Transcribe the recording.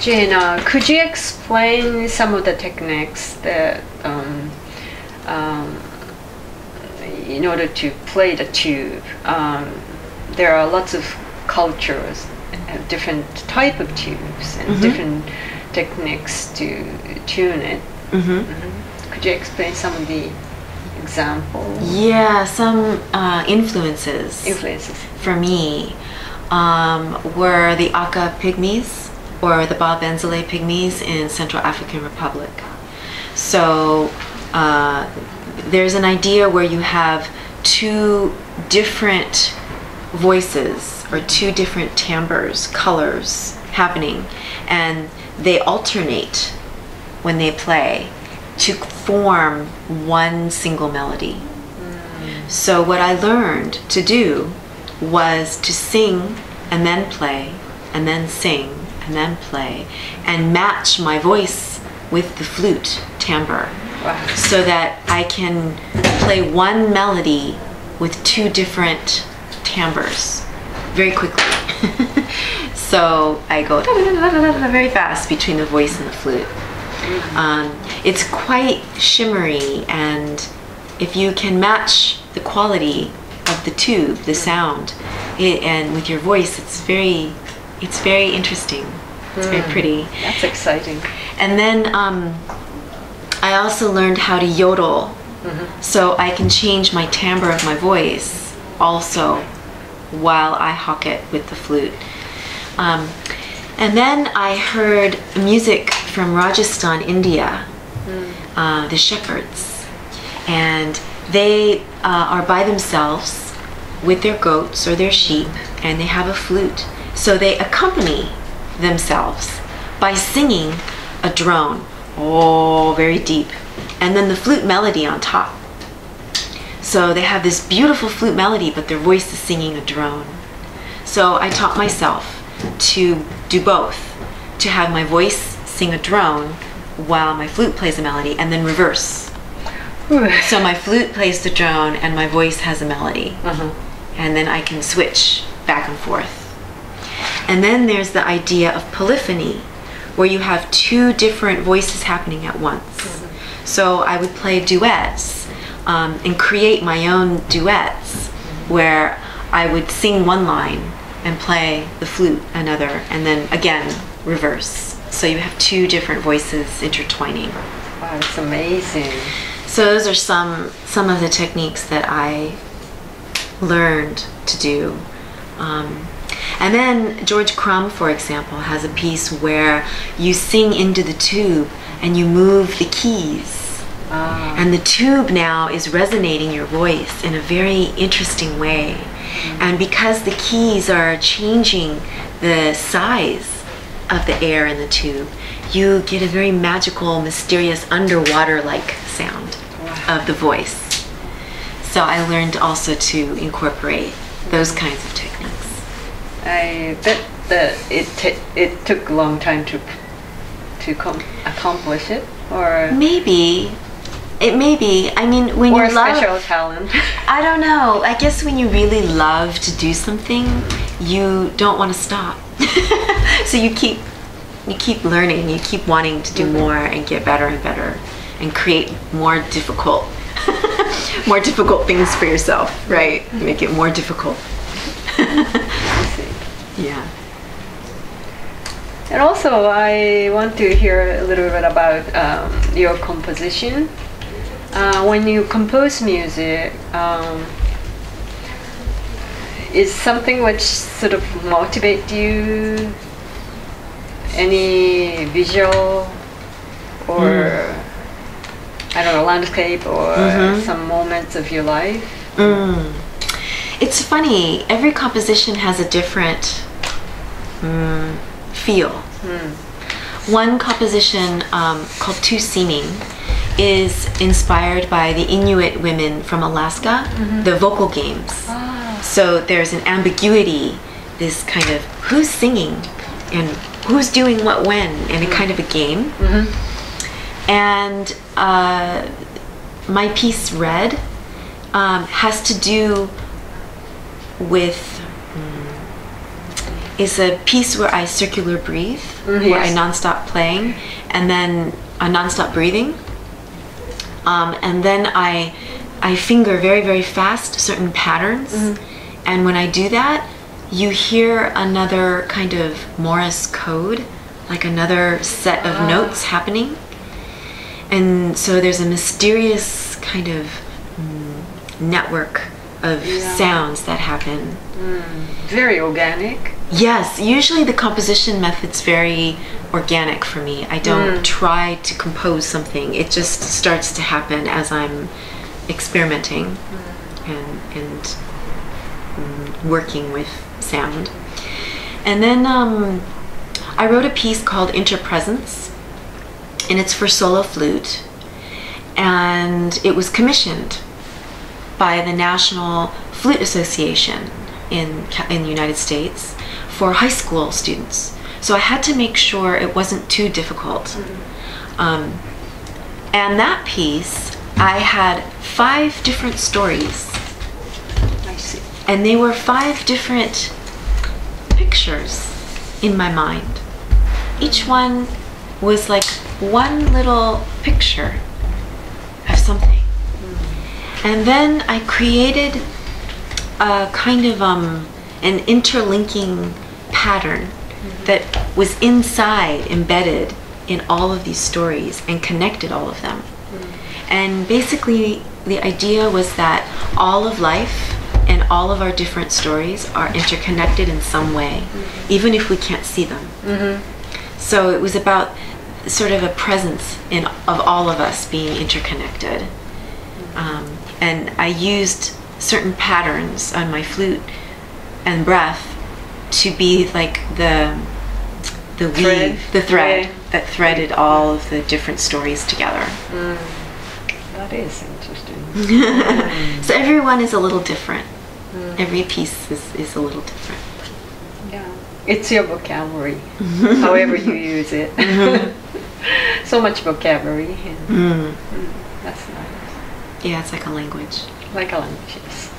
Jane, could you explain some of the techniques that in order to play the tube? There are lots of cultures have different type of tubes and different techniques to tune it. Could you explain some of the examples? Yeah, some influences for me were the Aka Pygmies or the Ba Benzele Pygmies in Central African Republic. So there's an idea where you have two different voices or two different timbres, colors happening, and they alternate when they play to form one single melody. So what I learned to do was to sing and then play and then sing and then play and match my voice with the flute timbre. Wow. So that I can play one melody with two different timbres very quickly. So I go very fast between the voice and the flute. It's quite shimmery, and if you can match the quality of the tube, the sound, and with your voice, it's very interesting. It's very pretty. That's exciting. And then I also learned how to yodel, so I can change my timbre of my voice also while I hawk it with the flute. And then I heard music from Rajasthan, India, the shepherds, and they are by themselves with their goats or their sheep, and they have a flute. So they accompany themselves by singing a drone, very deep, and then the flute melody on top. So they have this beautiful flute melody, but their voice is singing a drone. So I taught myself to do both, to have my voice sing a drone while my flute plays a melody, and then reverse. So my flute plays the drone and my voice has a melody, and then I can switch back and forth. And then there's the idea of polyphony, where you have two different voices happening at once. So I would play duets and create my own duets where I would sing one line and play the flute another, and then again reverse. So you have two different voices intertwining. Wow, it's amazing. So those are some of the techniques that I learned to do. And then George Crumb, for example, has a piece where you sing into the tube and you move the keys. And the tube now is resonating your voice in a very interesting way. And because the keys are changing the size of the air in the tube, you get a very magical, mysterious, underwater-like sound of the voice. So I learned also to incorporate those kinds of techniques. I bet that it took a long time to accomplish it, or maybe. It may be. I mean, when or you love special talent. I don't know. I guess when you really love to do something, you don't want to stop. So you keep learning. You keep wanting to do more and get better and better, and create more difficult things for yourself. Right? Make it more difficult. Yeah. And also, I want to hear a little bit about your composition. When you compose music, is something which sort of motivate you? Any visual or I don't know, landscape or some moments of your life? It's funny. Every composition has a different feel. One composition called Two Seeming is inspired by the Inuit women from Alaska, the vocal games. So there's an ambiguity, this kind of who's singing and who's doing what when, and a kind of a game. And my piece Red has to do with is a piece where I circular breathe, where I non-stop playing, and then non-stop breathing. And then I finger very, very fast certain patterns. And when I do that, you hear another kind of Morse code, like another set of notes happening. And so there's a mysterious kind of network of sounds that happen. Very organic. Yes, usually the composition method's very organic for me. I don't try to compose something. It just starts to happen as I'm experimenting and working with sound. And then I wrote a piece called Interpresence, and it's for solo flute, and it was commissioned by the National Flute Association in the United States for high school students. So I had to make sure it wasn't too difficult. And that piece, I had 5 different stories. I see. And they were 5 different pictures in my mind. Each one was like one little picture of something. And then I created a kind of an interlinking pattern that was inside, embedded in all of these stories, and connected all of them. And basically the idea was that all of life and all of our different stories are interconnected in some way, even if we can't see them. So it was about sort of a presence of all of us being interconnected. And I used certain patterns on my flute and breath to be like the Thread. weave, the thread that threaded all of the different stories together. That is interesting. So everyone is a little different. Every piece is a little different. Yeah, it's your vocabulary, however you use it. So much vocabulary. And, that's nice. Yeah, it's like a language. Like a language, yes.